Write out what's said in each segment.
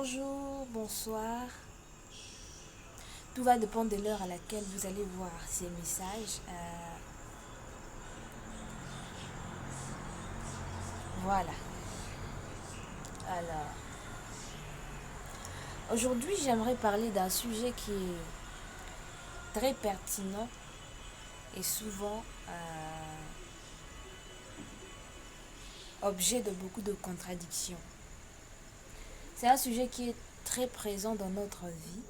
Bonjour, bonsoir. Tout va dépendre de l'heure à laquelle vous allez voir ces messages. Voilà. Alors, aujourd'hui, j'aimerais parler d'un sujet qui est très pertinent et souvent objet de beaucoup de contradictions. C'est un sujet qui est très présent dans notre vie,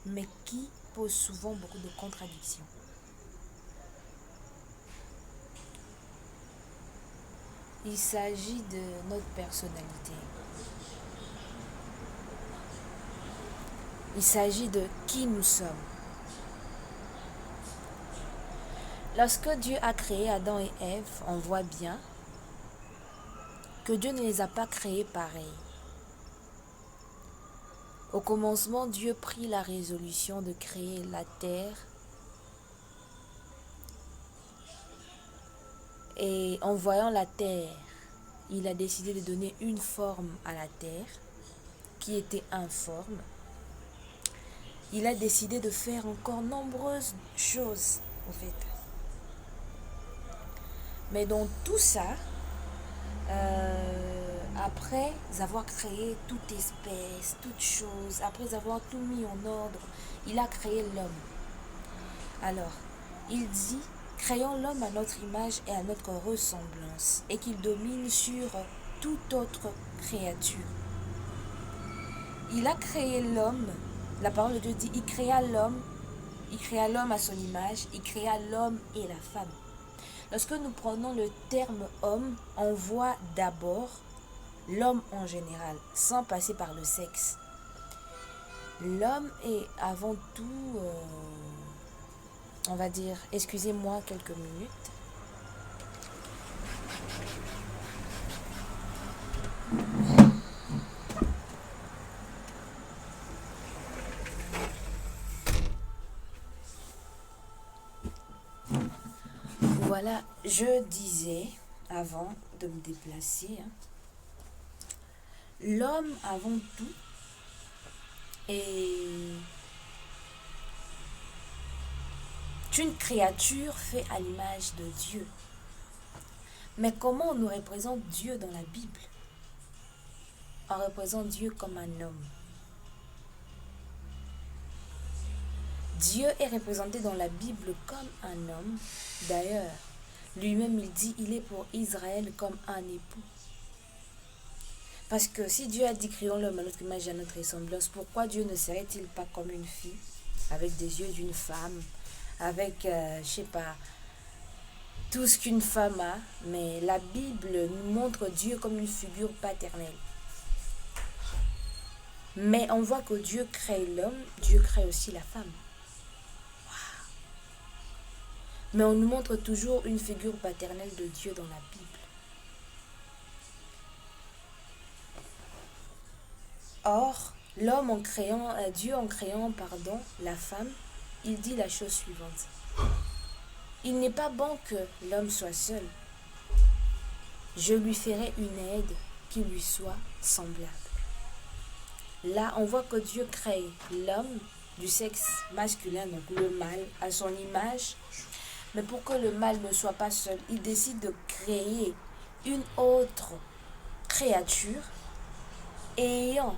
mais qui pose souvent beaucoup de contradictions. Il s'agit de notre personnalité. Il s'agit de qui nous sommes. Lorsque Dieu a créé Adam et Ève, on voit bien que Dieu ne les a pas créés pareils. Au commencement, Dieu prit la résolution de créer la terre. Et en voyant la terre, il a décidé de donner une forme à la terre qui était informe. Il a décidé de faire encore nombreuses choses, en fait. Mais dans tout ça, après avoir créé toute espèce, toute chose, après avoir tout mis en ordre, il a créé l'homme. Alors, il dit, créons l'homme à notre image et à notre ressemblance, et qu'il domine sur toute autre créature. Il a créé l'homme, la parole de Dieu dit, il créa l'homme à son image, il créa l'homme et la femme. Lorsque nous prenons le terme homme, on voit d'abord l'homme en général, sans passer par le sexe. L'homme est avant tout, on va dire, excusez-moi quelques minutes. Voilà, je disais, avant de me déplacer, l'homme avant tout est une créature faite à l'image de Dieu. Mais comment on nous représente Dieu dans la Bible? On représente Dieu comme un homme. Dieu est représenté dans la Bible comme un homme. D'ailleurs, lui-même il dit, il est pour Israël comme un époux. Parce que si Dieu a dit créons l'homme à notre image et à notre ressemblance, pourquoi Dieu ne serait-il pas comme une fille, avec des yeux d'une femme, avec, je sais pas, tout ce qu'une femme a, mais la Bible nous montre Dieu comme une figure paternelle. Mais on voit que Dieu crée l'homme, Dieu crée aussi la femme. Wow. Mais on nous montre toujours une figure paternelle de Dieu dans la Bible. Or, Dieu en créant, la femme, il dit la chose suivante. Il n'est pas bon que l'homme soit seul. Je lui ferai une aide qui lui soit semblable. Là, on voit que Dieu crée l'homme du sexe masculin, donc le mâle, à son image. Mais pour que le mâle ne soit pas seul, il décide de créer une autre créature ayant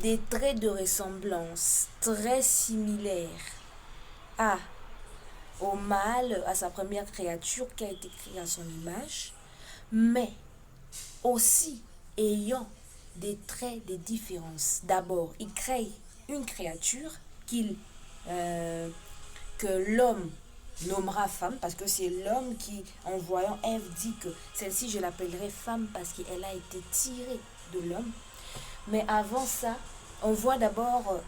des traits de ressemblance très similaires au mâle, à sa première créature qui a été créée à son image, mais aussi ayant des traits, des différences. D'abord, il crée une créature que l'homme nommera femme, parce que c'est l'homme qui, en voyant Ève, dit que celle-ci, je l'appellerai femme parce qu'elle a été tirée de l'homme. Mais avant ça, on voit d'abord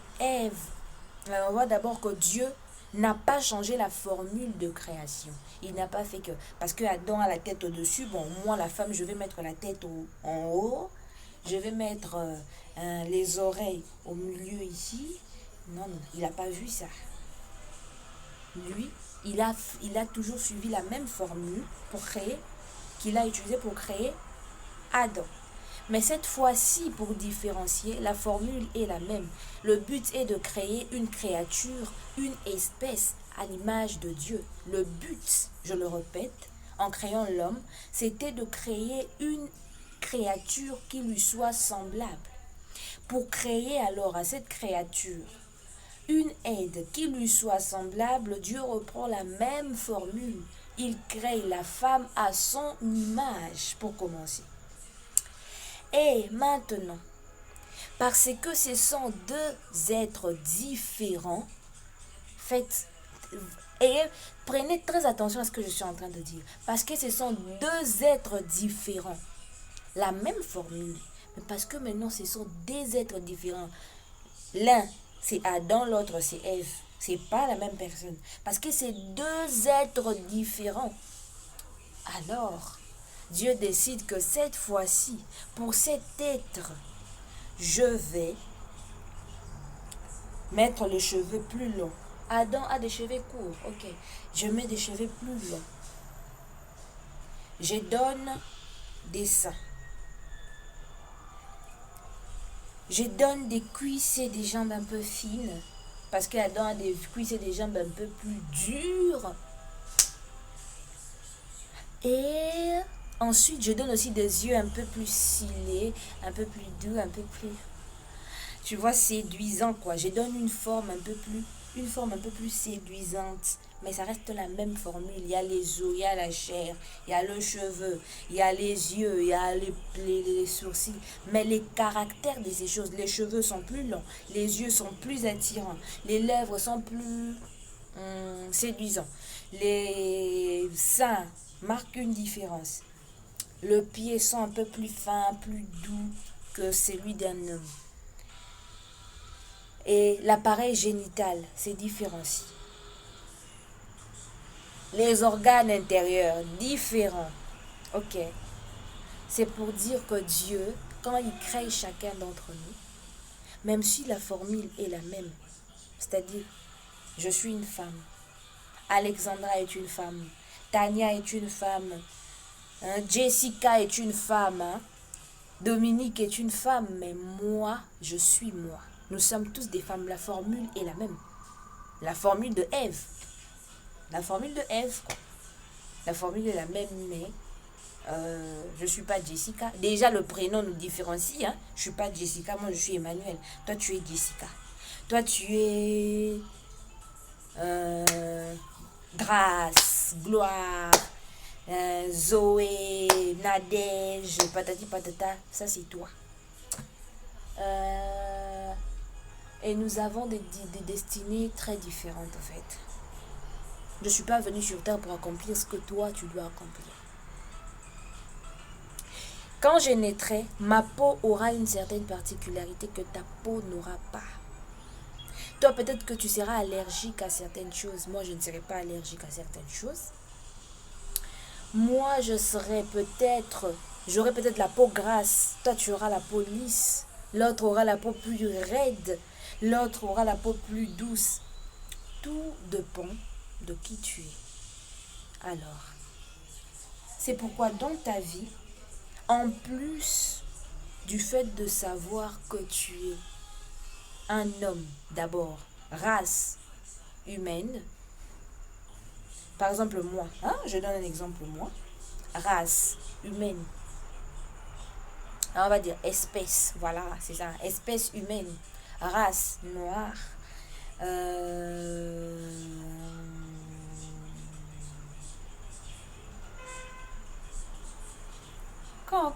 que Dieu n'a pas changé la formule de création. Il n'a pas fait que... Parce que Adam a la tête au-dessus, bon, moi, la femme, je vais mettre la tête en haut, je vais mettre les oreilles au milieu ici. Non, il n'a pas vu ça. Lui, il a toujours suivi la même formule qu'il a utilisée pour créer Adam. Mais cette fois-ci, pour différencier, la formule est la même. Le but est de créer une créature, une espèce à l'image de Dieu. Le but, je le répète, en créant l'homme, c'était de créer une créature qui lui soit semblable. Pour créer alors à cette créature une aide qui lui soit semblable, Dieu reprend la même formule. Il crée la femme à son image, pour commencer. Et maintenant, parce que ce sont deux êtres différents, faites et prenez très attention à ce que je suis en train de dire. Parce que ce sont deux êtres différents. La même formule. Mais parce que maintenant, ce sont des êtres différents. L'un, c'est Adam, l'autre, c'est Ève. C'est pas la même personne. Parce que c'est deux êtres différents. Alors, Dieu décide que cette fois-ci, pour cet être, je vais mettre les cheveux plus longs. Adam a des cheveux courts, ok. Je mets des cheveux plus longs. Je donne des seins. Je donne des cuisses et des jambes un peu fines. Parce qu'Adam a des cuisses et des jambes un peu plus dures. Et ensuite, je donne aussi des yeux un peu plus ciliés, un peu plus doux, un peu plus, tu vois, séduisant, quoi. Je donne une forme un peu plus séduisante. Mais ça reste la même formule. Il y a les os, il y a la chair, il y a le cheveu, il y a les yeux, il y a les sourcils. Mais les caractères de ces choses, les cheveux sont plus longs, les yeux sont plus attirants, les lèvres sont plus séduisants. Les seins marquent une différence. Le pied sont un peu plus fin, plus doux que celui d'un homme. Et l'appareil génital se différencie. Les organes intérieurs différents. Ok. C'est pour dire que Dieu, quand il crée chacun d'entre nous, même si la formule est la même, c'est-à-dire, je suis une femme, Alexandra est une femme, Tania est une femme, Jessica est une femme, Dominique est une femme, mais moi, je suis moi. Nous sommes tous des femmes. La formule est la même. La formule de Ève. La formule de Ève, quoi. La formule est la même, mais je ne suis pas Jessica. Déjà, le prénom nous différencie. Hein? Je ne suis pas Jessica, moi je suis Emmanuel. Toi, tu es Jessica. Toi, tu es Grâce, Gloire, Zoé, Nadège, patati patata. Ça, c'est toi. Et nous avons des destinées très différentes, en fait. Je ne suis pas venue sur Terre pour accomplir ce que toi, tu dois accomplir. Quand je naîtrai, ma peau aura une certaine particularité que ta peau n'aura pas. Toi, peut-être que tu seras allergique à certaines choses. Moi, je ne serai pas allergique à certaines choses. Moi, j'aurai peut-être la peau grasse. Toi, tu auras la peau lisse. L'autre aura la peau plus raide. L'autre aura la peau plus douce. Tout dépend de qui tu es. Alors, c'est pourquoi dans ta vie, en plus du fait de savoir que tu es un homme, d'abord, race humaine, par exemple moi, je donne un exemple moi, race humaine, on va dire espèce, voilà, c'est ça, espèce humaine, race noire,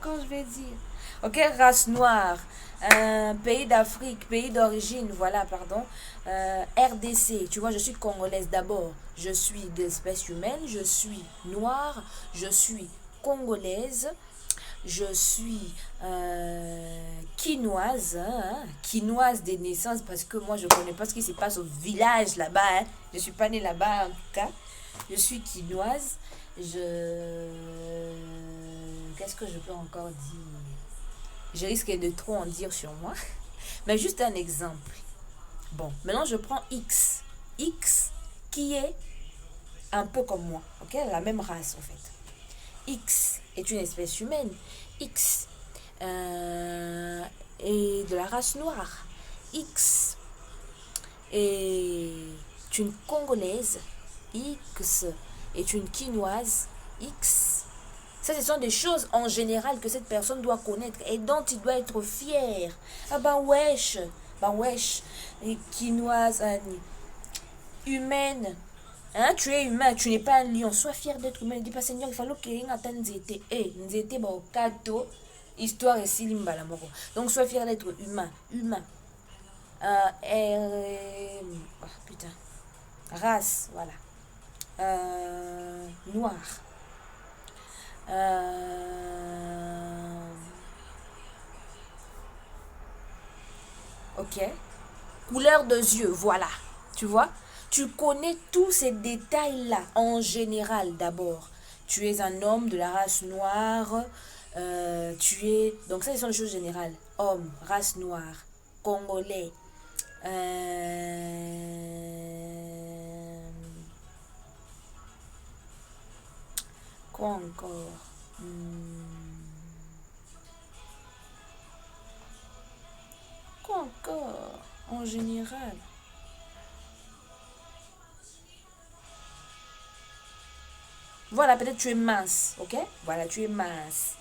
quand je vais dire, ok, race noire, pays d'Afrique, pays d'origine, voilà, pardon, RDC, tu vois, je suis congolaise d'abord, je suis d'espèce humaine, je suis noire, je suis congolaise, je suis quinoise, quinoise des naissances, parce que moi je connais pas ce qui se passe au village là-bas, je suis pas née là-bas en tout cas, je suis quinoise, qu'est-ce que je peux encore dire? Je risque de trop en dire sur moi, mais juste un exemple. Bon, maintenant je prends X. X qui est un peu comme moi, ok? La même race en fait. X est une espèce humaine. X est de la race noire. X est une Congolaise. X est une Quinoise. X. Ça, ce sont des choses en général que cette personne doit connaître et dont il doit être fier. Ah ben wesh. Ben wesh. Et quinoise, humaine. Hein, tu es humain, tu n'es pas un lion. Sois fier d'être humain. Ne dis pas, Seigneur, il faut que tu aies nzete. Eh, nzete, bah, au kato, histoire et silimba la moro. Donc, sois fier d'être humain. Humain. Oh, putain. Race, voilà. Noir. Ok. Couleur de yeux, voilà. Tu vois? Tu connais tous ces détails-là en général d'abord. Tu es un homme de la race noire. Tu es... Donc ça, ce sont les choses générales. Homme, race noire, congolais. Quoi encore? Quoi encore? En général. Voilà, peut-être tu es mince, ok? Voilà, tu es mince.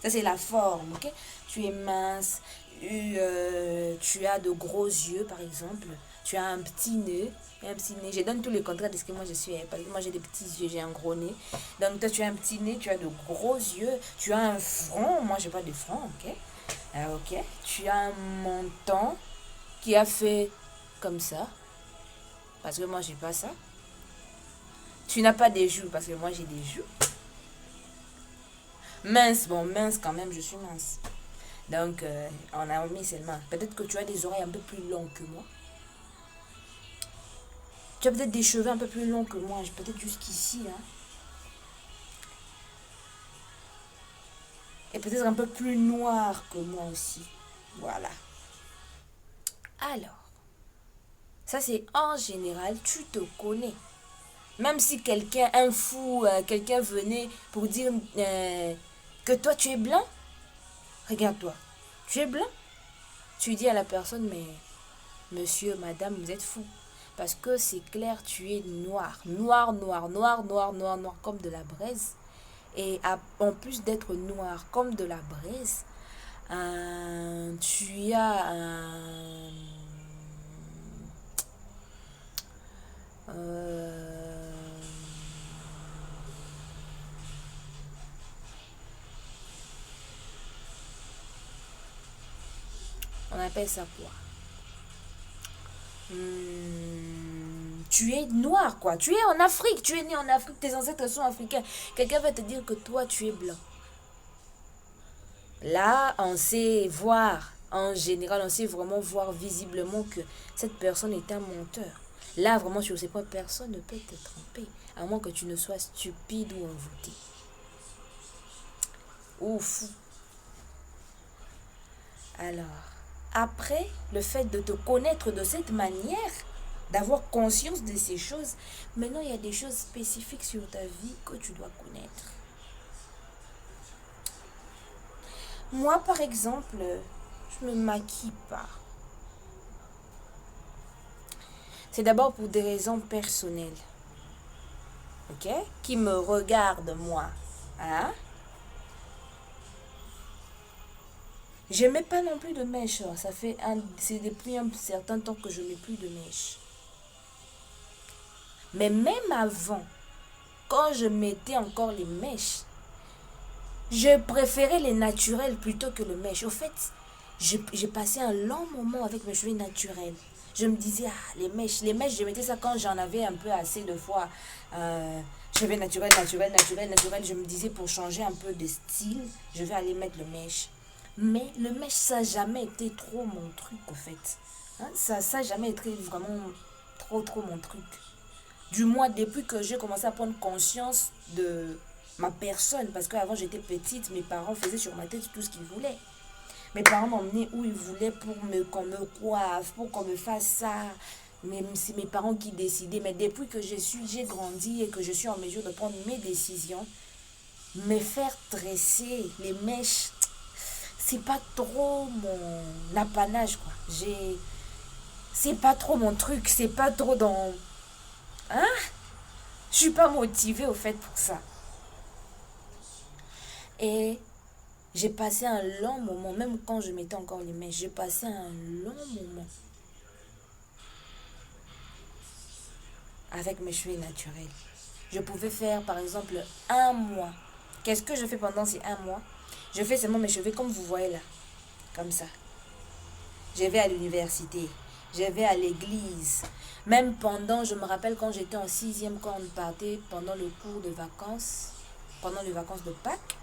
Ça, c'est la forme, ok? Tu es mince, tu as de gros yeux, par exemple. Tu as un petit nez, un petit nez. Je donne tous les contrats de ce que moi je suis. Parce que moi, j'ai des petits yeux, j'ai un gros nez. Donc, toi, tu as un petit nez, tu as de gros yeux. Tu as un front. Moi, j'ai pas de front, ok? Ok. Tu as un menton qui a fait comme ça. Parce que moi, j'ai pas ça. Tu n'as pas des joues parce que moi j'ai des joues. Mince, bon, mince quand même, je suis mince. Donc, on a mis seulement. Peut-être que tu as des oreilles un peu plus longues que moi. Tu as peut-être des cheveux un peu plus longs que moi, peut-être jusqu'ici. Hein. Et peut-être un peu plus noir que moi aussi. Voilà. Alors, ça c'est en général, tu te connais. Même si quelqu'un, un fou, quelqu'un venait pour dire que toi tu es blanc, regarde-toi, tu es blanc. Tu dis à la personne, mais monsieur, madame, vous êtes fou. Parce que c'est clair, tu es noir. Noir, noir, noir, noir, noir, noir, comme de la braise. Et en plus d'être noir comme de la braise, tu as un... on appelle ça quoi? Tu es noir, quoi. Tu es en Afrique. Tu es né en Afrique. Tes ancêtres sont africains. Quelqu'un va te dire que toi, tu es blanc. Là, on sait voir, en général, on sait vraiment voir visiblement que cette personne est un menteur. Là, vraiment, sur ces points, personne ne peut te tromper. À moins que tu ne sois stupide ou envoûté. Ou fou. Alors, après le fait de te connaître de cette manière, d'avoir conscience de ces choses, maintenant il y a des choses spécifiques sur ta vie que tu dois connaître. Moi, par exemple, je ne me maquille pas. C'est d'abord pour des raisons personnelles. Ok? Qui me regardent, moi. Hein? Je ne mets pas non plus de mèches. C'est depuis un certain temps que je ne mets plus de mèches. Mais même avant, quand je mettais encore les mèches, je préférais les naturels plutôt que les mèches. Au fait, j'ai passé un long moment avec mes cheveux naturels. Je me disais, les mèches, je mettais ça quand j'en avais un peu assez de fois. Cheveux naturels, naturels, naturels, naturels. Je me disais, pour changer un peu de style, je vais aller mettre le mèche. Mais le mèche, ça n'a jamais été trop mon truc, au fait. Hein, ça n'a jamais été vraiment trop mon truc. Du moins, depuis que j'ai commencé à prendre conscience de ma personne, parce qu'avant j'étais petite, mes parents faisaient sur ma tête tout ce qu'ils voulaient. Mes parents m'emmenaient où ils voulaient pour qu'on me coiffe, pour qu'on me fasse ça. Mais c'est mes parents qui décidaient. Mais depuis que j'ai grandi et que je suis en mesure de prendre mes décisions, me faire dresser les mèches, c'est pas trop mon apanage, quoi. C'est pas trop mon truc, c'est pas trop dans... Hein? Je suis pas motivée, au fait, pour ça. Et j'ai passé un long moment, même quand je mettais encore les mèches, j'ai passé un long moment avec mes cheveux naturels. Je pouvais faire, par exemple, un mois. Qu'est-ce que je fais pendant ces un mois? Je fais seulement mes cheveux comme vous voyez là, comme ça. Je vais à l'université, je vais à l'église. Même pendant, je me rappelle quand j'étais en sixième, quand on partait pendant le cours de vacances, pendant les vacances de Pâques,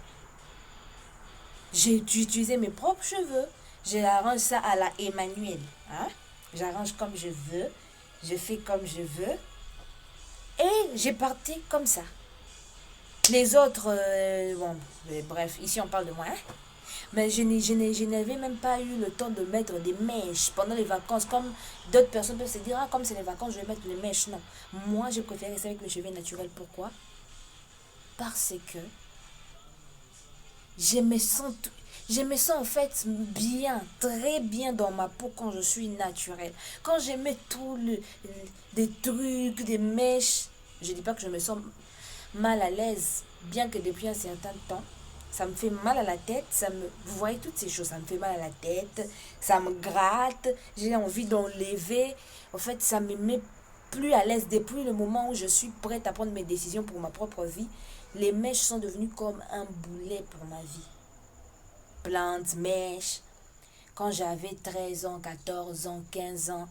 j'ai utilisé mes propres cheveux. J'arrange ça à la Emmanuel. Hein? J'arrange comme je veux, je fais comme je veux. Et j'ai parti comme ça. Les autres, bon, bref, ici on parle de moi. Hein? Mais je n'avais même pas eu le temps de mettre des mèches pendant les vacances. Comme d'autres personnes peuvent se dire, ah, comme c'est les vacances, je vais mettre les mèches. Non. Moi, je préfère rester avec mes cheveux naturels. Pourquoi? Parce que je me sens, je me sens en fait bien, très bien dans ma peau quand je suis naturelle. Quand je mets des trucs, des mèches, je dis pas que je me sens mal à l'aise, bien que depuis un certain temps, ça me fait mal à la tête, vous voyez toutes ces choses, ça me fait mal à la tête, ça me gratte, j'ai envie d'enlever. En fait, ça me met plus à l'aise depuis le moment où je suis prête à prendre mes décisions pour ma propre vie. Les mèches sont devenues comme un boulet pour ma vie. Plantes, mèches. Quand j'avais 13 ans, 14 ans, 15 ans,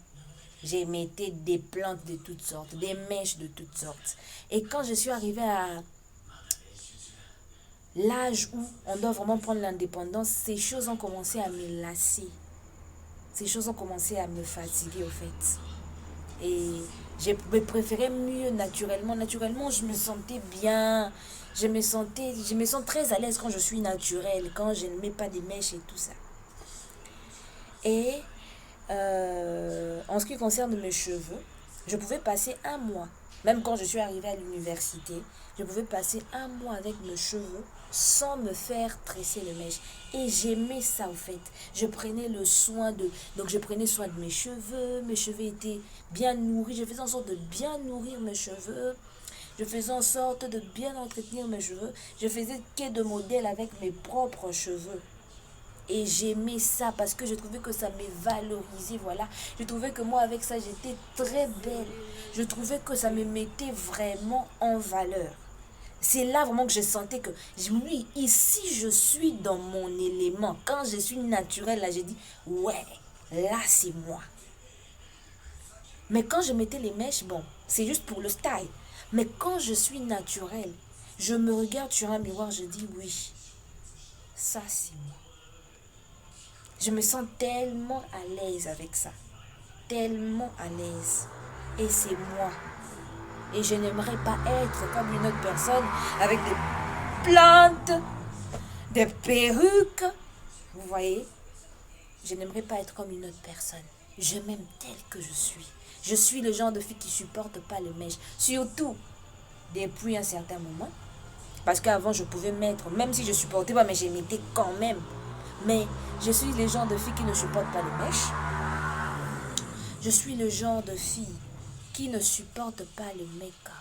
j'ai mettais des plantes de toutes sortes, des mèches de toutes sortes. Et quand je suis arrivée à l'âge où on doit vraiment prendre l'indépendance, ces choses ont commencé à me lasser. Ces choses ont commencé à me fatiguer, au fait. Et je préférais mieux naturellement. Naturellement, je me sentais bien. Je me sens très à l'aise quand je suis naturelle, quand je ne mets pas des mèches et tout ça. Et en ce qui concerne mes cheveux, je pouvais passer un mois, même quand je suis arrivée à l'université, je pouvais passer un mois avec mes cheveux sans me faire tresser les mèches. Et j'aimais ça, en fait. Je prenais le soin de... Donc, je prenais soin de mes cheveux étaient bien nourris, je faisais en sorte de bien nourrir mes cheveux. Je faisais en sorte de bien entretenir mes cheveux. Je faisais que de modèles avec mes propres cheveux. Et j'aimais ça parce que je trouvais que ça me valorisait, voilà. Je trouvais que moi, avec ça, j'étais très belle. Je trouvais que ça me mettait vraiment en valeur. C'est là vraiment que je sentais que, oui, ici, je suis dans mon élément. Quand je suis naturelle, là, j'ai dit, ouais, là, c'est moi. Mais quand je mettais les mèches, bon, c'est juste pour le style. Mais quand je suis naturelle, je me regarde sur un miroir, je dis, oui, ça, c'est moi. Je me sens tellement à l'aise avec ça. Tellement à l'aise. Et c'est moi. Et je n'aimerais pas être comme une autre personne avec des plantes, des perruques. Vous voyez? Je n'aimerais pas être comme une autre personne. Je m'aime telle que je suis. Je suis le genre de fille qui ne supporte pas le mèche. Surtout depuis un certain moment. Parce qu'avant, je pouvais mettre, même si je ne supportais pas, mais je mettais quand même. Mais je suis le genre de fille qui ne supporte pas le mèche. Je suis le genre de fille qui ne supporte pas le make-up.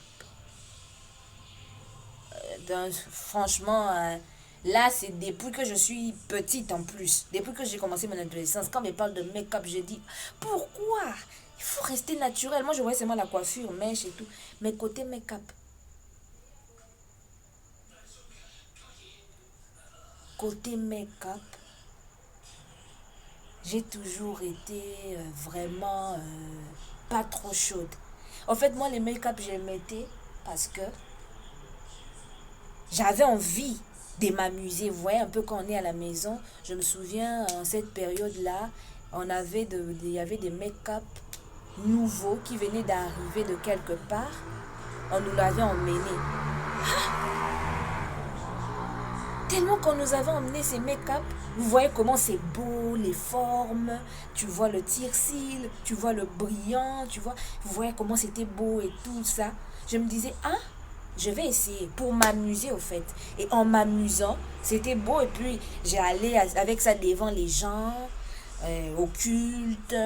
Franchement, là, c'est depuis que je suis petite en plus. Depuis que j'ai commencé mon adolescence, quand on me parle de make-up, je dis, pourquoi? Il faut rester naturel. Moi, je voyais seulement la coiffure, mèche et tout. Mais côté make-up, j'ai toujours été vraiment pas trop chaude. En fait, moi, les make-up, je les mettais parce que j'avais envie de m'amuser. Vous voyez, un peu quand on est à la maison, je me souviens, en cette période-là, il y avait des make-up nouveaux qui venaient d'arriver de quelque part. On nous l'avait emmené. Tellement qu'on nous avait emmené ces make-up, vous voyez comment c'est beau, les formes, tu vois le tire-cils, tu vois le brillant, vous voyez comment c'était beau et tout ça. Je me disais, ah, je vais essayer pour m'amuser au fait. Et en m'amusant, c'était beau. Et puis, j'ai allé avec ça devant les gens, au culte,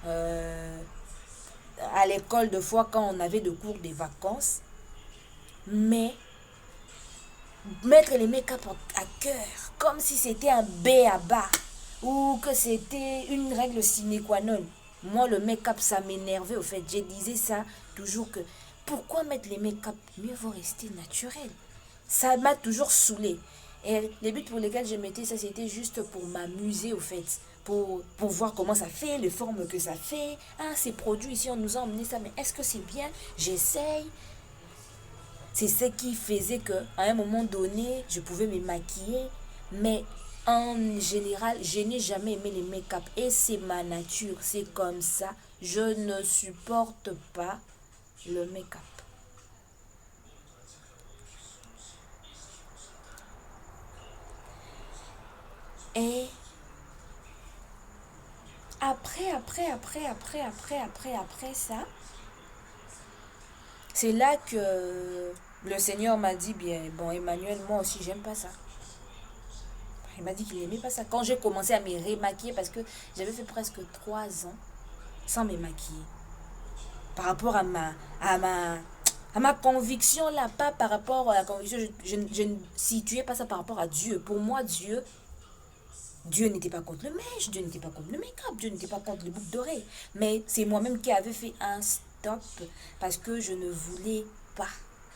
à l'école de fois quand on avait de cours des vacances. Mais mettre les make-up à cœur, comme si c'était un B à bas ou que c'était une règle sine qua non. Moi, le make-up, ça m'énervait au fait. Je disais ça toujours que pourquoi mettre les make-up? Mieux vaut rester naturel. Ça m'a toujours saoulé. Et les buts pour lesquels je mettais ça, c'était juste pour m'amuser au fait. Pour voir comment ça fait, les formes que ça fait. Ah, ces produits ici, on nous a emmené ça, mais est-ce que c'est bien? J'essaye. C'est ce qui faisait que à un moment donné, je pouvais me maquiller, mais en général, je n'ai jamais aimé les make-up et c'est ma nature, c'est comme ça. Je ne supporte pas le make-up. Et après ça, c'est là que le Seigneur m'a dit, bien, bon, Emmanuel, moi aussi, j'aime pas ça. Il m'a dit qu'il n'aimait pas ça. Quand j'ai commencé à me rémaquiller, parce que j'avais fait presque 3 ans sans me maquiller. Par rapport à ma conviction là, pas par rapport à la conviction, je ne situais pas ça par rapport à Dieu. Pour moi, Dieu n'était pas contre le mèche, Dieu n'était pas contre le make-up, Dieu n'était pas contre les boucles d'oreilles. Mais c'est moi-même qui avais fait un stop parce que je ne voulais pas,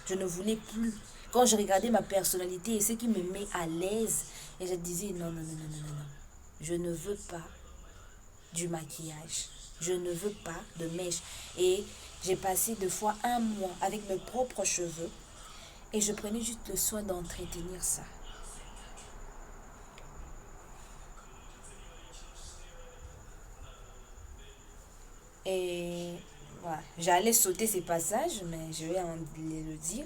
je ne voulais plus. Quand je regardais ma personnalité et ce qui me met à l'aise, et je disais non, non, non, non, non, non, non. Je ne veux pas du maquillage. Je ne veux pas de mèche. Et j'ai passé 2 fois un mois avec mes propres cheveux et je prenais juste le soin d'entretenir ça. Et voilà, j'allais sauter ces passages, mais je vais le dire.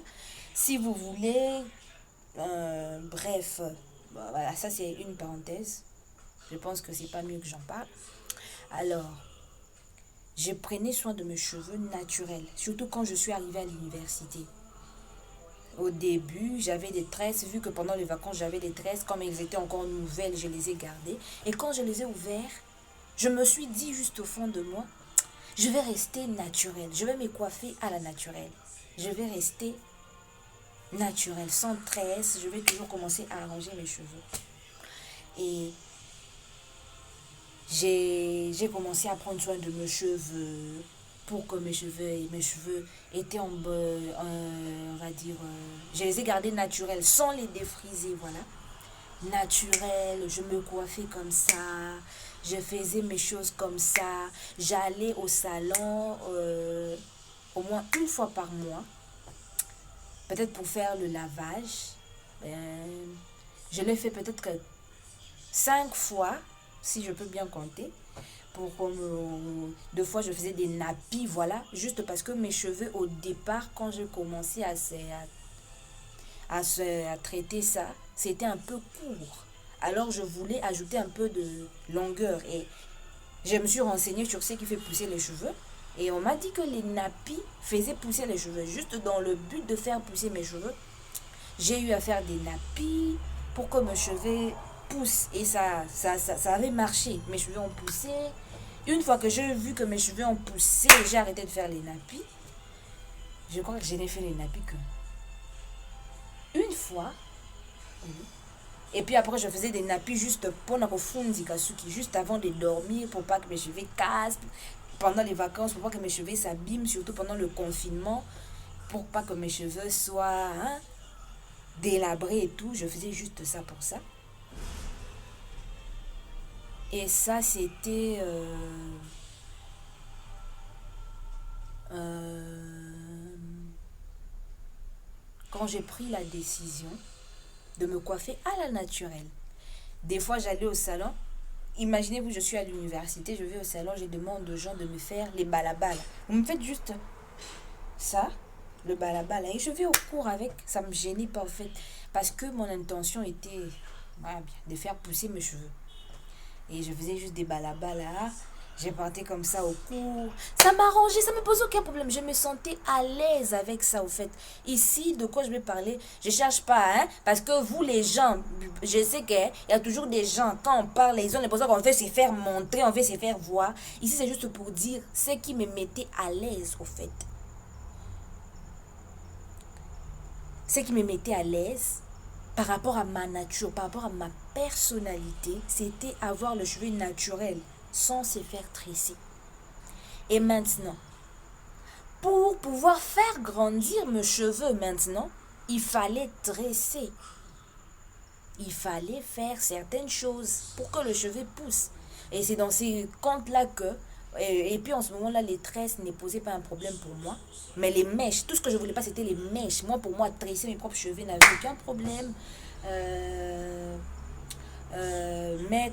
Si vous voulez, bref, voilà, ça c'est une parenthèse. Je pense que c'est pas mieux que j'en parle. Alors, je prenais soin de mes cheveux naturels, surtout quand je suis arrivée à l'université. Au début, j'avais des tresses, vu que pendant les vacances, j'avais des tresses, comme elles étaient encore nouvelles, je les ai gardées. Et quand je les ai ouvertes, je me suis dit juste au fond de moi, je vais rester naturelle, je vais me coiffer à la naturelle. Je vais rester naturelle, sans tresse, je vais toujours commencer à arranger mes cheveux. Et j'ai commencé à prendre soin de mes cheveux pour que mes cheveux étaient on va dire, je les ai gardés naturels sans les défriser, voilà. Naturel, je me coiffais comme ça, je faisais mes choses comme ça, j'allais au salon au moins une fois par mois, peut-être pour faire le lavage. Euh, je l'ai fait peut-être que 5 fois, si je peux bien compter. Pour comme 2 fois je faisais des nappies, voilà, juste parce que mes cheveux au départ, quand je commençais à traiter ça, c'était un peu court. Alors je voulais ajouter un peu de longueur et je me suis renseignée sur ce qui fait pousser les cheveux. Et on m'a dit que les nappies faisaient pousser les cheveux. Juste dans le but de faire pousser mes cheveux, j'ai eu à faire des nappies pour que mes cheveux poussent. Et ça avait marché. Mes cheveux ont poussé. Une fois que j'ai vu que mes cheveux ont poussé, j'ai arrêté de faire les nappies. Je crois que je n'ai fait les nappies que une fois. Et puis après, je faisais des nappies juste pour juste avant de dormir, pour pas que mes cheveux cassent. Pendant les vacances, pour pas que mes cheveux s'abîment, surtout pendant le confinement, pour pas que mes cheveux soient délabrés et tout. Je faisais juste ça pour ça. Et ça, c'était euh, quand j'ai pris la décision de me coiffer à la naturelle. Des fois, j'allais au salon. Imaginez-vous, je suis à l'université, je vais au salon, je demande aux gens de me faire les balabala. Vous me faites juste ça, le balabala. Et je vais au cours avec, ça me gênait pas en fait. Parce que mon intention était de faire pousser mes cheveux. Et je faisais juste des balabala. J'ai parti comme ça au cours. Ça m'arrangeait, ça me posait aucun problème. Je me sentais à l'aise avec ça, au fait. Ici, de quoi je vais parler, je cherche pas, hein. Parce que vous, les gens, je sais qu'il y a toujours des gens, quand on parle, ils ont l'impression qu'on veut se faire montrer, on veut se faire voir. Ici, c'est juste pour dire ce qui me mettait à l'aise, au fait. Ce qui me mettait à l'aise, par rapport à ma nature, par rapport à ma personnalité, c'était avoir le cheveu naturel, sans se faire tresser. Et maintenant, pour pouvoir faire grandir mes cheveux maintenant, il fallait tresser. Il fallait faire certaines choses pour que le cheveu pousse. Et c'est dans ces comptes-là que... Et puis en ce moment-là, les tresses ne posaient pas un problème pour moi. Mais les mèches, tout ce que je voulais pas, c'était les mèches. Moi, pour moi, tresser mes propres cheveux n'avait aucun problème.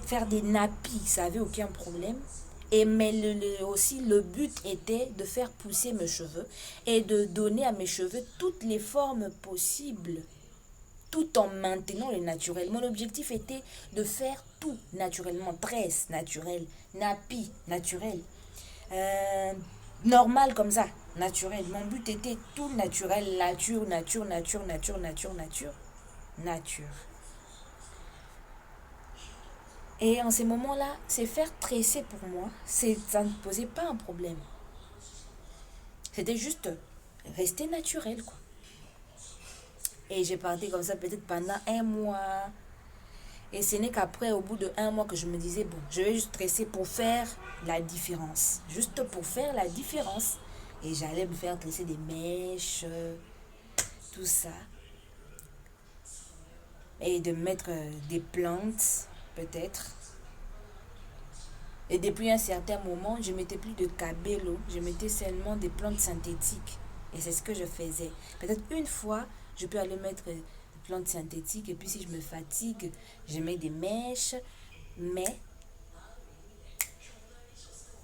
Faire des nappies, ça n'avait aucun problème. Et mais aussi le but était de faire pousser mes cheveux et de donner à mes cheveux toutes les formes possibles, tout en maintenant le naturel. Mon objectif était de faire tout naturellement, tresse naturelle, nappy naturel, normal comme ça, naturel. Mon but était tout naturel, nature, nature, nature, nature, nature, nature, nature. Et en ces moments-là, c'est faire tresser pour moi, ça ne posait pas un problème. C'était juste rester naturel, quoi. Et j'ai parti comme ça peut-être pendant un mois. Et ce n'est qu'après, au bout de un mois, que je me disais, bon, je vais juste tresser pour faire la différence. Juste pour faire la différence. Et j'allais me faire tresser des mèches, tout ça. Et de mettre des plantes, peut-être. Et depuis un certain moment, je ne mettais plus de cabello, je mettais seulement des plantes synthétiques. Et c'est ce que je faisais. Peut-être une fois, je peux aller mettre des plantes synthétiques. Et puis si je me fatigue, je mets des mèches. Mais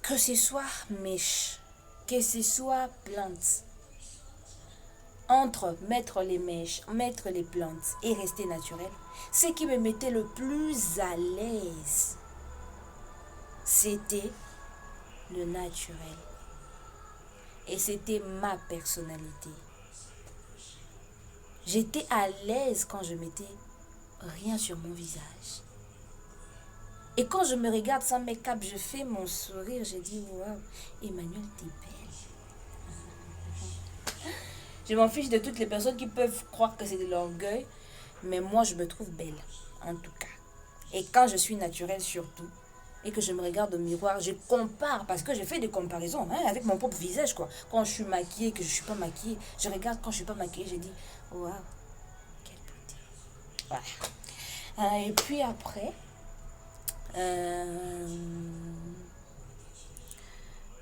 que ce soit mèches, que ce soit plantes, entre mettre les mèches, mettre les plantes et rester naturel, ce qui me mettait le plus à l'aise, c'était le naturel. Et c'était ma personnalité. J'étais à l'aise quand je mettais rien sur mon visage. Et quand je me regarde sans make-up, je fais mon sourire, je dis waouh, Emmanuel, t'es belle. Je m'en fiche de toutes les personnes qui peuvent croire que c'est de l'orgueil, mais moi je me trouve belle, en tout cas. Et quand je suis naturelle surtout, et que je me regarde au miroir, je compare, parce que je fais des comparaisons avec mon propre visage, quoi. Quand je suis maquillée, que je ne suis pas maquillée, je regarde quand je ne suis pas maquillée, je dis, waouh, quelle beauté. Voilà. Et puis après,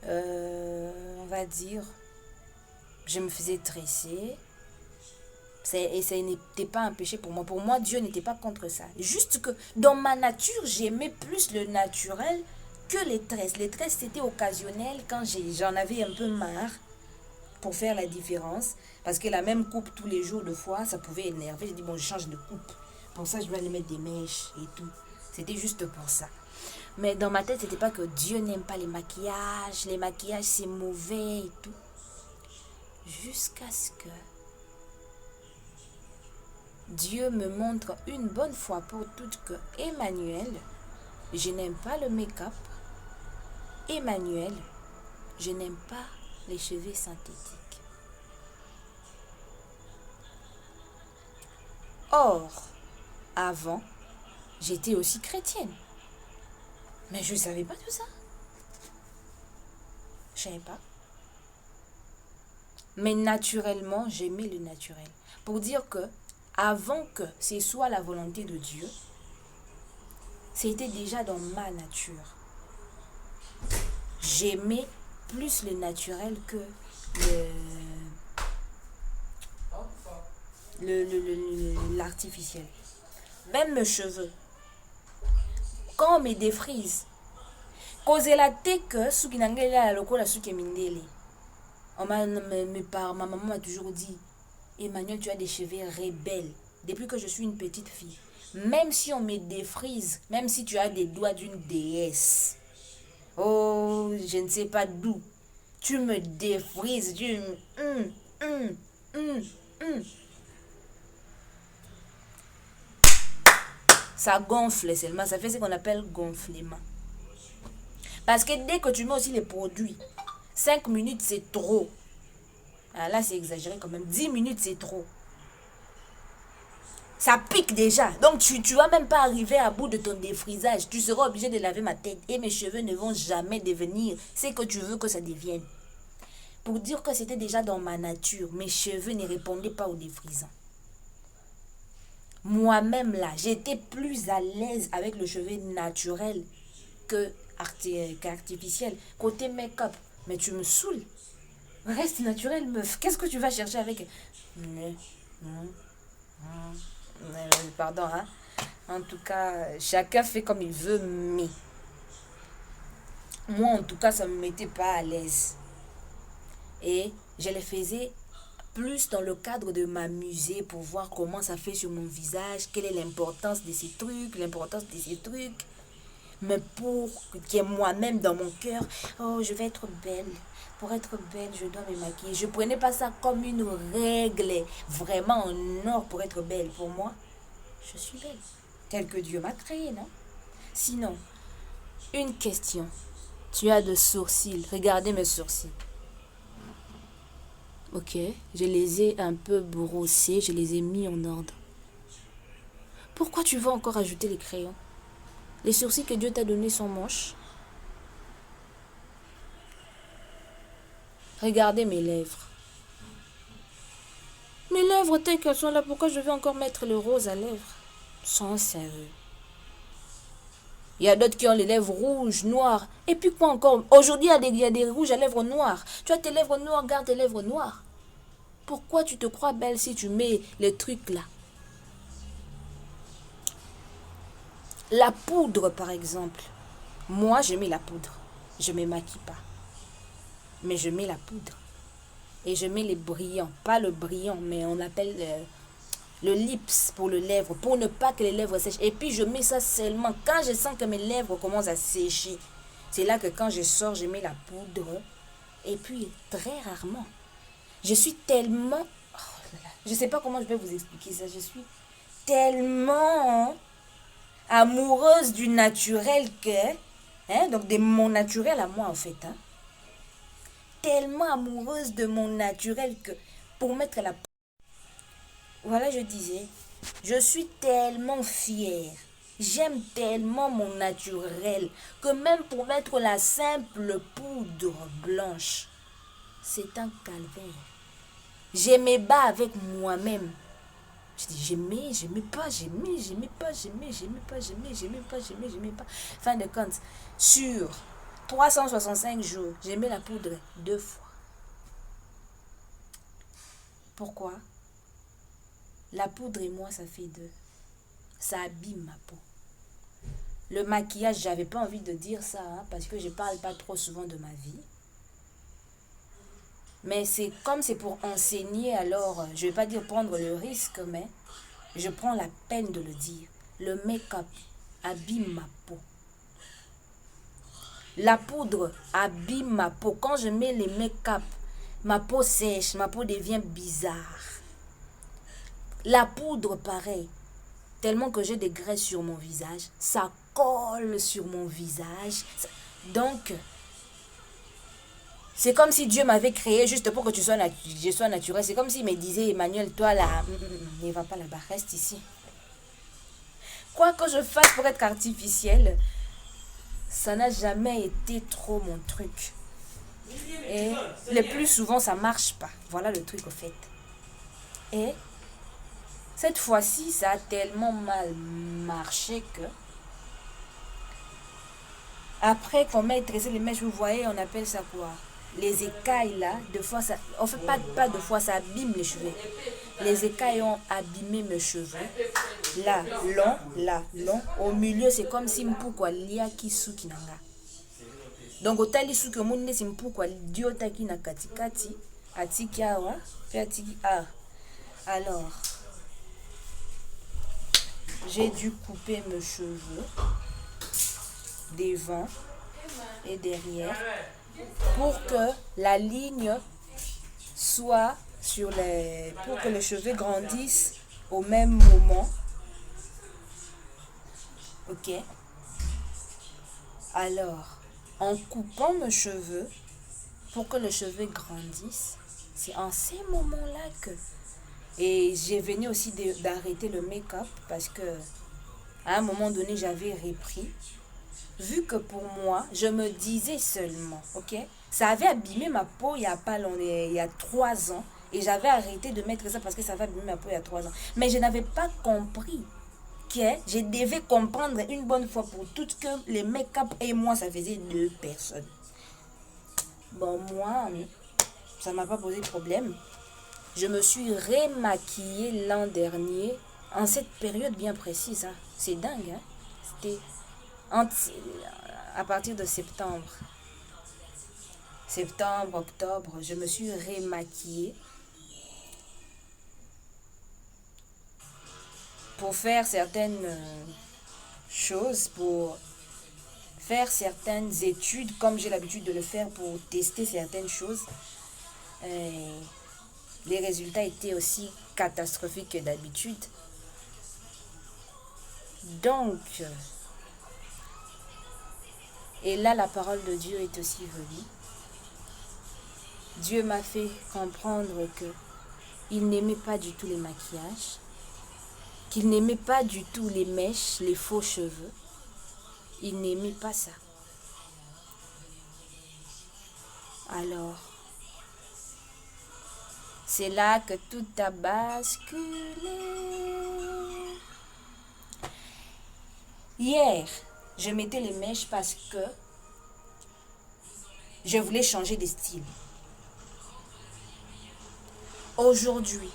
on va dire, je me faisais tresser. Et ça n'était pas un péché pour moi. Pour moi, Dieu n'était pas contre ça. Juste que dans ma nature, j'aimais plus le naturel que les tresses. Les tresses, c'était occasionnel quand j'en avais un peu marre pour faire la différence. Parce que la même coupe tous les jours, de fois, ça pouvait énerver. J'ai dit, bon, je change de coupe. Pour ça, je vais aller mettre des mèches et tout. C'était juste pour ça. Mais dans ma tête, c'était pas que Dieu n'aime pas les maquillages. Les maquillages, c'est mauvais et tout. Jusqu'à ce que Dieu me montre une bonne fois pour toutes que Emmanuel, je n'aime pas le make-up. Emmanuel, je n'aime pas les cheveux synthétiques. Or, avant, j'étais aussi chrétienne. Mais je ne savais pas tout ça. Je ne savais pas. Mais naturellement, j'aimais le naturel. Pour dire que avant que ce soit la volonté de Dieu, c'était déjà dans ma nature. J'aimais plus le naturel que l'artificiel. Même mes cheveux. Quand on me défrise, kozela te que suki nangela la lokola suki mindele. Ma maman m'a toujours dit, Emmanuel, tu as des cheveux rebelles. Depuis que je suis une petite fille. Même si on me défrise, même si tu as des doigts d'une déesse, Oh, je ne sais pas d'où. Tu me défrises. Hum, hum. Ça gonfle seulement. Ça fait ce qu'on appelle gonflement. Parce que dès que tu mets aussi les produits, 5 minutes c'est trop. Ah, là c'est exagéré quand même. 10 minutes c'est trop. Ça pique déjà. Donc tu vas même pas arriver à bout de ton défrisage. Tu seras obligé de laver ma tête. Et mes cheveux ne vont jamais devenir ce que tu veux que ça devienne. Pour dire que c'était déjà dans ma nature. Mes cheveux ne répondaient pas au défrisant. Moi-même là, j'étais plus à l'aise avec le cheveu naturel que artificiel. Côté make-up, mais tu me saoules. Reste naturel, meuf. Qu'est-ce que tu vas chercher avec... Pardon, hein. En tout cas, chacun fait comme il veut, mais... Moi, en tout cas, ça ne me mettait pas à l'aise. Et je le faisais plus dans le cadre de m'amuser pour voir comment ça fait sur mon visage, quelle est l'importance de ces trucs, mais pour que moi-même dans mon cœur, oh, je vais être belle. Pour être belle, je dois me maquiller. Je prenais pas ça comme une règle vraiment en or pour être belle. Pour moi, je suis belle. Tel que Dieu m'a créée, non? Sinon, une question. Tu as de sourcils. Regardez mes sourcils. Ok, je les ai un peu brossés, je les ai mis en ordre. Pourquoi tu veux encore ajouter les crayons? Les sourcils que Dieu t'a donnés sont moches. Regardez mes lèvres. Mes lèvres telles qu'elles sont là, pourquoi je vais encore mettre le rose à lèvres? Sans sérieux. Il y a d'autres qui ont les lèvres rouges, noires. Et puis quoi encore? Aujourd'hui, il y a des rouges à lèvres noires. Tu as tes lèvres noires, garde tes lèvres noires. Pourquoi tu te crois belle si tu mets les trucs là? La poudre, par exemple. Moi, je mets la poudre. Je ne me maquille pas. Mais je mets la poudre. Et je mets les brillants. Pas le brillant, mais on appelle le lips pour le lèvre. Pour ne pas que les lèvres sèchent. Et puis, je mets ça seulement quand je sens que mes lèvres commencent à sécher. C'est là que quand je sors, je mets la poudre. Et puis, très rarement. Je suis tellement... je ne sais pas comment je vais vous expliquer ça. Je suis tellement amoureuse du naturel que... donc de mon naturel à moi en fait. Tellement amoureuse de mon naturel que pour mettre la... Voilà, je disais, je suis tellement fière. J'aime tellement mon naturel que même pour mettre la simple poudre blanche, c'est un calvaire. Je me bats avec moi-même. Je dis j'aimais pas. Fin de compte, sur 365 jours, j'aimais la poudre 2 fois. Pourquoi? La poudre et moi, ça fait 2. Ça abîme ma peau. Le maquillage, j'avais pas envie de dire ça, parce que je parle pas trop souvent de ma vie. Mais c'est comme c'est pour enseigner, alors je vais pas dire prendre le risque, mais je prends la peine de le dire. Le make-up abîme ma peau. La poudre abîme ma peau. Quand je mets les make-up, ma peau sèche, ma peau devient bizarre. La poudre, pareil. Tellement que j'ai des graisses sur mon visage, ça colle sur mon visage. Donc... c'est comme si Dieu m'avait créé juste pour que je sois naturel. C'est comme s'il me disait, Emmanuel, toi là, ne va pas là-bas, reste ici. Quoi que je fasse pour être artificiel, ça n'a jamais été trop mon truc. Et le plus souvent, ça marche pas. Voilà le truc au fait. Et cette fois-ci, ça a tellement mal marché que... après qu'on m'ait tressé les mèches, vous voyez, on appelle ça quoi? Les écailles là, de fois ça... en fait, pas de fois, ça abîme les cheveux. Les écailles ont abîmé mes cheveux. Là, long. Au milieu, c'est comme si mpukwa lia kisuki nanga. Donc, otali suki omonde si mpukwa diotaki na katikati. Atiki awa, puis atiki a. Alors, j'ai dû couper mes cheveux devant et derrière pour que la ligne soit sur les... pour que les cheveux grandissent au même moment. Ok. Alors, en coupant mes cheveux pour que les cheveux grandissent, c'est en ces moments-là que... Et j'ai venu aussi d'arrêter le make-up parce que à un moment donné, j'avais repris. Vu que pour moi, je me disais seulement, ok, ça avait abîmé ma peau il y a pas longtemps, il y a 3 ans. Et j'avais arrêté de mettre ça parce que ça avait abîmé ma peau il y a 3 ans. Mais je n'avais pas compris que je devais comprendre une bonne fois pour toutes que les make-up et moi, ça faisait 2 personnes. Bon, moi, ça m'a pas posé de problème. Je me suis rémaquillée l'an dernier en cette période bien précise. Hein. C'est dingue. Hein? C'était à partir de septembre. Septembre, octobre, je me suis rémaquillée pour faire certaines choses, pour faire certaines études, comme j'ai l'habitude de le faire pour tester certaines choses. Les résultats étaient aussi catastrophiques que d'habitude. Donc, et là, la parole de Dieu est aussi venue. Dieu m'a fait comprendre que il n'aimait pas du tout les maquillages, qu'il n'aimait pas du tout les mèches, les faux cheveux. Il n'aimait pas ça. Alors, c'est là que tout a basculé. Hier, je mettais les mèches parce que je voulais changer de style. Aujourd'hui,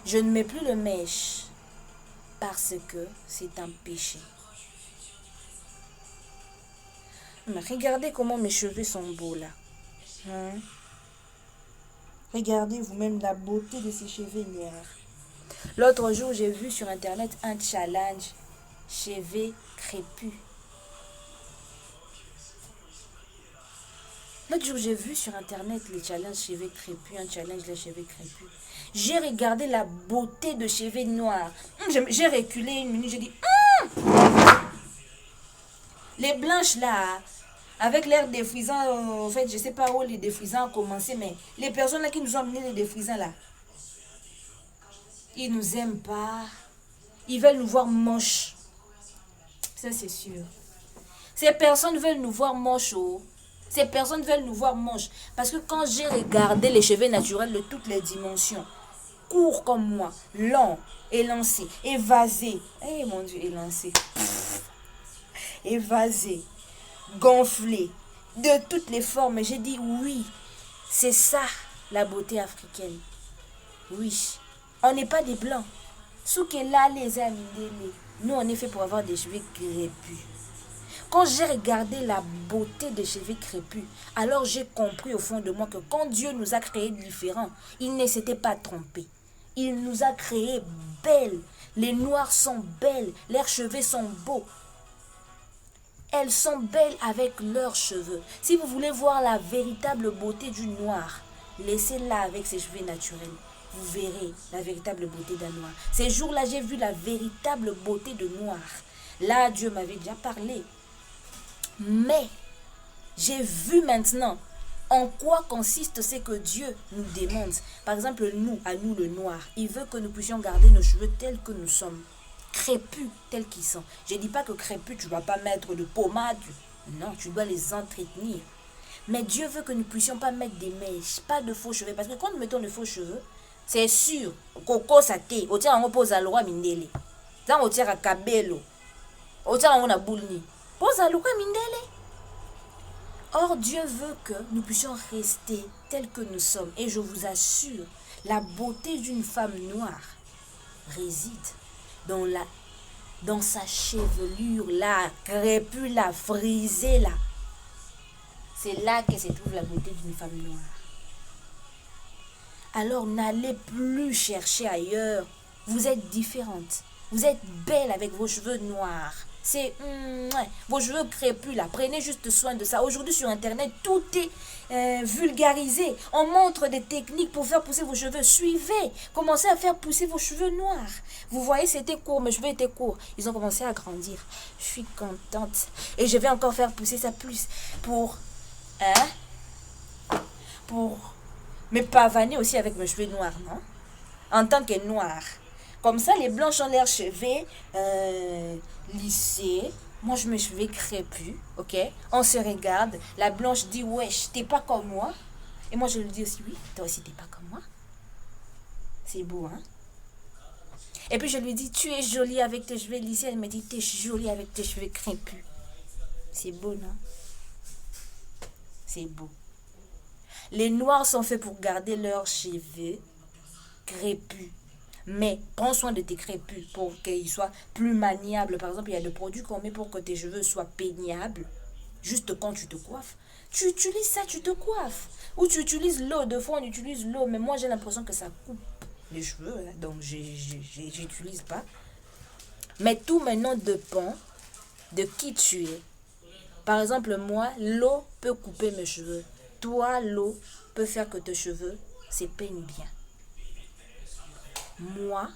je ne mets plus le mèche parce que c'est un péché. Mais regardez comment mes cheveux sont beaux là. Hein? Regardez vous-même la beauté de ces cheveux noirs. L'autre jour, j'ai vu sur internet un challenge cheveux crépus. L'autre jour, j'ai vu sur internet le challenge cheveux crépus, un challenge les cheveux crépus. J'ai regardé la beauté de cheveux noirs. J'ai reculé une minute, j'ai dit les blanches là, avec l'air défrisant, en fait, je sais pas où les défrisants ont commencé, mais les personnes là qui nous ont amené les défrisants là, ils nous aiment pas. Ils veulent nous voir moches. Ça, c'est sûr. Ces personnes veulent nous voir moches. Oh. Ces personnes veulent nous voir moches. Parce que quand j'ai regardé les cheveux naturels de toutes les dimensions, courts comme moi, longs, élancés, évasés. Eh mon Dieu, élancés. Évasés, gonflés, de toutes les formes. J'ai dit oui, c'est ça la beauté africaine. Oui, on n'est pas des blancs. Soukela les amis, nous on est fait pour avoir des cheveux crépus. Quand j'ai regardé la beauté des cheveux crépus, alors j'ai compris au fond de moi que quand Dieu nous a créés différents, il ne s'était pas trompé. Il nous a créés belles. Les noirs sont belles, leurs cheveux sont beaux. Elles sont belles avec leurs cheveux. Si vous voulez voir la véritable beauté du noir, laissez-la avec ses cheveux naturels. Vous verrez la véritable beauté d'un noir. Ces jours-là, j'ai vu la véritable beauté de noir. Là, Dieu m'avait déjà parlé. Mais, j'ai vu maintenant en quoi consiste ce que Dieu nous demande. Par exemple, nous, à nous le noir, il veut que nous puissions garder nos cheveux tels que nous sommes. Crépus tels qu'ils sont. Je ne dis pas que crépus, tu ne vas pas mettre de pommade. Non, tu dois les entretenir. Mais Dieu veut que nous ne puissions pas mettre des mèches, pas de faux cheveux. Parce que quand nous mettons de faux cheveux, c'est sûr, Coco Sate, au tient on pose à loi mindele. Dans au tient à Kabelo. Au tient on a boulni. Pose à loi mindele. Or, Dieu veut que nous puissions rester tels que nous sommes. Et je vous assure, la beauté d'une femme noire réside dans sa chevelure là, crépue là, frisée là. C'est là que se trouve la beauté d'une femme noire. Alors n'allez plus chercher ailleurs. Vous êtes différente. Vous êtes belle avec vos cheveux noirs. C'est vos cheveux crépus là. Prenez juste soin de ça. Aujourd'hui sur internet, tout est vulgarisé. On montre des techniques pour faire pousser vos cheveux. Suivez. Commencez à faire pousser vos cheveux noirs. Vous voyez, c'était court. Mes cheveux étaient courts. Ils ont commencé à grandir. Je suis contente. Et je vais encore faire pousser ça plus pour pour me pavaner aussi avec mes cheveux noirs, non? En tant que noir. Comme ça, les blanches ont l'air cheveux lissés. Moi, je me cheveux crépus, ok? On se regarde. La blanche dit, wesh, t'es pas comme moi. Et moi, je lui dis aussi, oui, toi aussi, t'es pas comme moi. C'est beau, hein? Et puis, je lui dis, tu es jolie avec tes cheveux lissés. Elle me dit, t'es jolie avec tes cheveux crépus. C'est beau, non? C'est beau. Les noirs sont faits pour garder leurs cheveux crépus. Mais prends soin de tes crépus pour qu'ils soient plus maniables. Par exemple, il y a des produits qu'on met pour que tes cheveux soient peignables. Juste quand tu te coiffes. Tu utilises ça, tu te coiffes. Ou tu utilises l'eau. De fois, on utilise l'eau. Mais moi, j'ai l'impression que ça coupe les cheveux. Là. Donc, j'utilise pas. Mais tout maintenant dépend de qui tu es. Par exemple, moi, l'eau peut couper mes cheveux. Toi, l'eau peut faire que tes cheveux se peignent bien. Moi,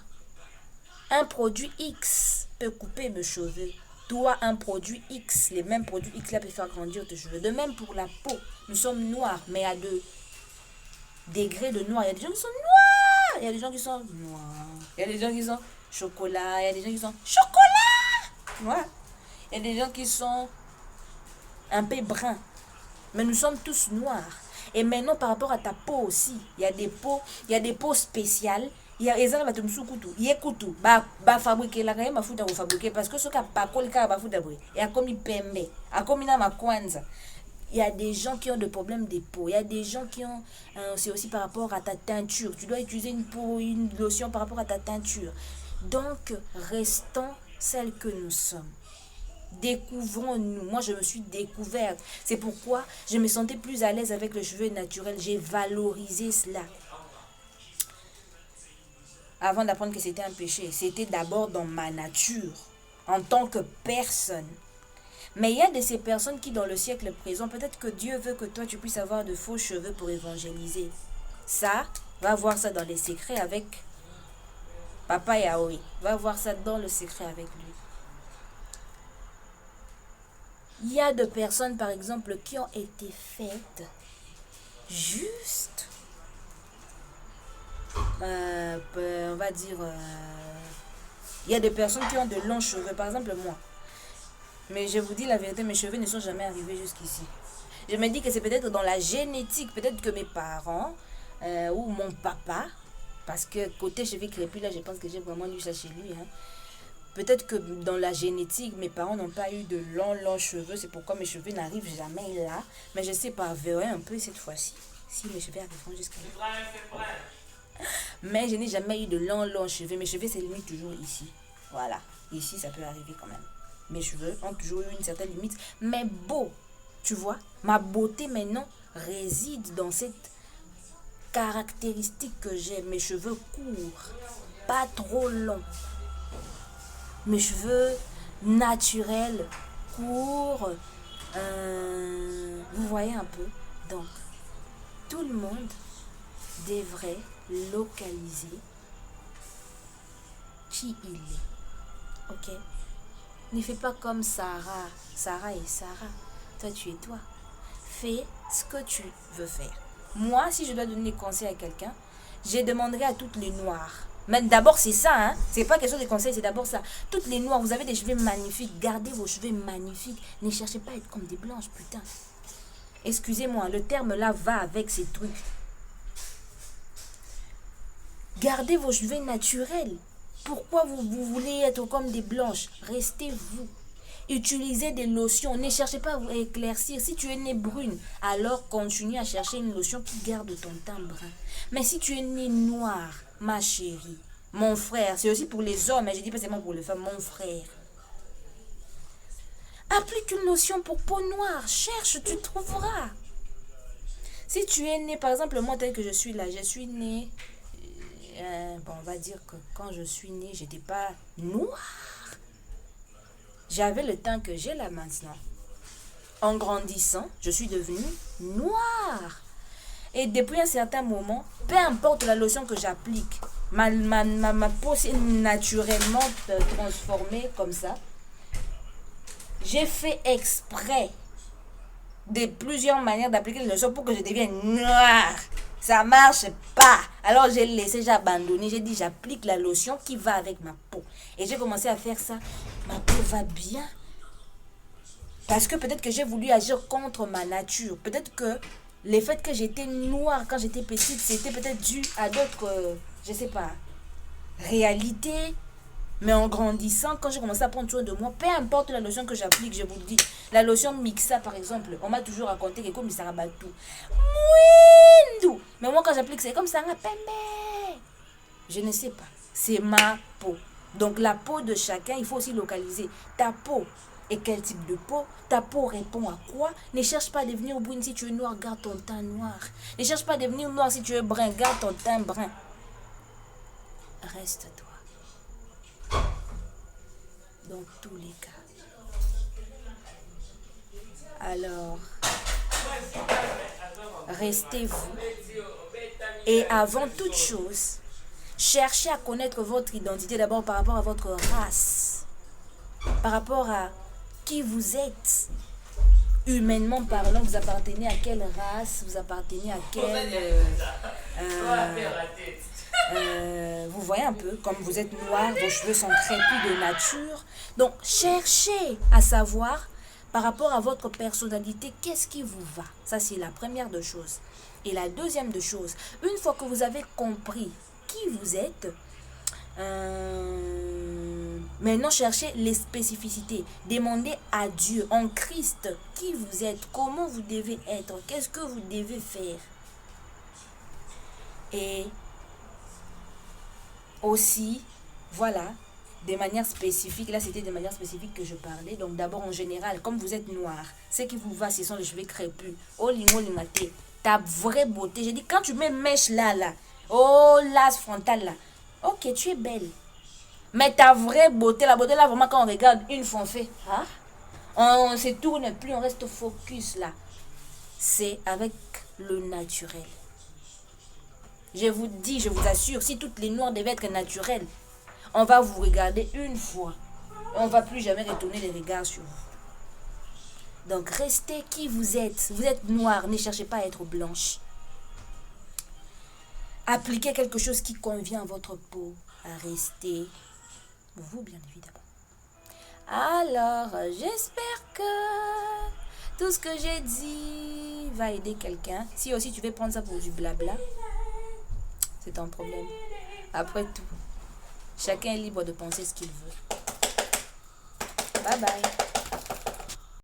un produit X peut couper mes cheveux. Toi, un produit X, les mêmes produits X là peuvent faire grandir tes cheveux. De même pour la peau. Nous sommes noirs, mais à deux degrés de noir. Il y a des gens qui sont noirs. Il y a des gens qui sont noirs. Il y a des gens qui sont chocolat. Il y a des gens qui sont chocolat. Ouais. Il y a des gens qui sont un peu bruns. Mais nous sommes tous noirs. Et maintenant, par rapport à ta peau aussi, il y a des peaux spéciales. Il y a des gens qui sont kutu. Ba fabriquer la gagne mafuta ko fabriquer parce que ce ka pa kolika ba futa boy. Et a comme pembe, a comme na makwanza. Il y a des gens qui ont des problèmes de peau. Il y a des gens qui ont c'est aussi par rapport à ta teinture. Tu dois utiliser une lotion par rapport à ta teinture. Donc, restons celles que nous sommes. Découvrons-nous. Moi, je me suis découverte. C'est pourquoi je me sentais plus à l'aise avec les cheveux naturels. J'ai valorisé cela. Avant d'apprendre que c'était un péché, c'était d'abord dans ma nature, en tant que personne. Mais il y a de ces personnes qui, dans le siècle présent, peut-être que Dieu veut que toi, tu puisses avoir de faux cheveux pour évangéliser. Ça, va voir ça dans les secrets avec Papa Yahweh. Va voir ça dans le secret avec lui. Il y a de personnes, par exemple, qui ont été faites juste, on va dire, il y a des personnes qui ont de longs cheveux, par exemple moi. Mais je vous dis la vérité, mes cheveux ne sont jamais arrivés jusqu'ici. Je me dis que c'est peut-être dans la génétique, peut-être que mes parents ou mon papa, parce que côté cheveux crépus, là, je pense que j'ai vraiment eu ça chez lui, hein. Peut-être que dans la génétique, mes parents n'ont pas eu de longs cheveux. C'est pourquoi mes cheveux n'arrivent jamais là. Mais je sais pas, verrai un peu cette fois-ci. Si mes cheveux arriveront jusqu'à là. Mais je n'ai jamais eu de longs cheveux. Mes cheveux se limitent toujours ici. Voilà. Ici, ça peut arriver quand même. Mes cheveux ont toujours eu une certaine limite. Mais beau, tu vois, ma beauté maintenant réside dans cette caractéristique que j'ai. Mes cheveux courts, pas trop longs. Mes cheveux naturels, courts, vous voyez un peu. Donc, tout le monde devrait localiser qui il est. Ok? Ne fais pas comme Sarah. Sarah est Sarah. Toi, tu es toi. Fais ce que tu veux faire. Moi, si je dois donner des conseils à quelqu'un, je demanderai à toutes les noires. Mais d'abord, c'est ça, hein. C'est pas question de conseils, c'est d'abord ça. Toutes les noirs, vous avez des cheveux magnifiques. Gardez vos cheveux magnifiques. Ne cherchez pas à être comme des blanches, putain. Excusez-moi, le terme là va avec ces trucs. Gardez vos cheveux naturels. Pourquoi vous voulez être comme des blanches? Restez vous. Utilisez des lotions. Ne cherchez pas à vous éclaircir. Si tu es née brune, alors continue à chercher une lotion qui garde ton teint brun. Mais si tu es née noire, ma chérie, mon frère, c'est aussi pour les hommes, mais je dis pas seulement pour les femmes, mon frère. Applique une lotion pour peau noire. Cherche, tu trouveras. Si tu es née, par exemple, moi tel que je suis là, je suis née... on va dire que quand je suis née, j'étais pas noire. J'avais le teint que j'ai là maintenant. En grandissant, je suis devenue noire. Et depuis un certain moment, peu importe la lotion que j'applique, ma peau s'est naturellement transformée comme ça. J'ai fait exprès de plusieurs manières d'appliquer les lotions pour que je devienne noire. Ça marche pas. Alors j'ai laissé, j'ai abandonné. J'ai dit j'applique la lotion qui va avec ma peau. Et j'ai commencé à faire ça. Ma peau va bien. Parce que peut-être que j'ai voulu agir contre ma nature. Peut-être que le fait que j'étais noire quand j'étais petite, c'était peut-être dû à d'autres, je sais pas, réalités. Mais en grandissant, quand j'ai commencé à prendre soin de moi, peu importe la lotion que j'applique, je vous le dis, la lotion Mixa par exemple, on m'a toujours raconté que comme ça rabat tout. Mouindou. Mais moi quand j'applique, c'est comme ça, je ne sais pas. C'est ma peau. Donc la peau de chacun, il faut aussi localiser. Ta peau et quel type de peau? Ta peau répond à quoi? Ne cherche pas à devenir brune si tu es noir, garde ton teint noir. Ne cherche pas à devenir noir si tu es brun, garde ton teint brun. Reste toi. Dans tous les cas. Alors, restez-vous. Et avant toute chose, cherchez à connaître votre identité d'abord par rapport à votre race. Par rapport à qui vous êtes. Humainement parlant, vous appartenez à quelle race? Vous appartenez à quelle... vous voyez un peu, comme vous êtes noir, vos cheveux sont crépus de nature. Donc, cherchez à savoir, par rapport à votre personnalité, qu'est-ce qui vous va. Ça, c'est la première de choses. Et la deuxième de choses, une fois que vous avez compris qui vous êtes, maintenant, cherchez les spécificités. Demandez à Dieu, en Christ, qui vous êtes, comment vous devez être, qu'est-ce que vous devez faire. Et aussi, voilà, de manière spécifique, là c'était de manière spécifique que je parlais. Donc d'abord en général, comme vous êtes noir, ce qui vous va, ce sont les cheveux crépus. Oh lingo lingate, ta vraie beauté. J'ai dit, quand tu mets mèche là, oh l'as frontal là, ok, tu es belle. Mais ta vraie beauté, la beauté là, vraiment quand on regarde une fois on fait, hein? On se tourne plus, on reste focus là. C'est avec le naturel. Je vous dis, je vous assure, si toutes les noirs devaient être naturelles, on va vous regarder une fois. Et on ne va plus jamais retourner les regards sur vous. Donc, restez qui vous êtes. Vous êtes noir, ne cherchez pas à être blanche. Appliquez quelque chose qui convient à votre peau. À rester vous, bien évidemment. Alors, j'espère que tout ce que j'ai dit va aider quelqu'un. Si aussi tu veux prendre ça pour du blabla, c'est un problème. Après tout, chacun est libre de penser ce qu'il veut. Bye bye.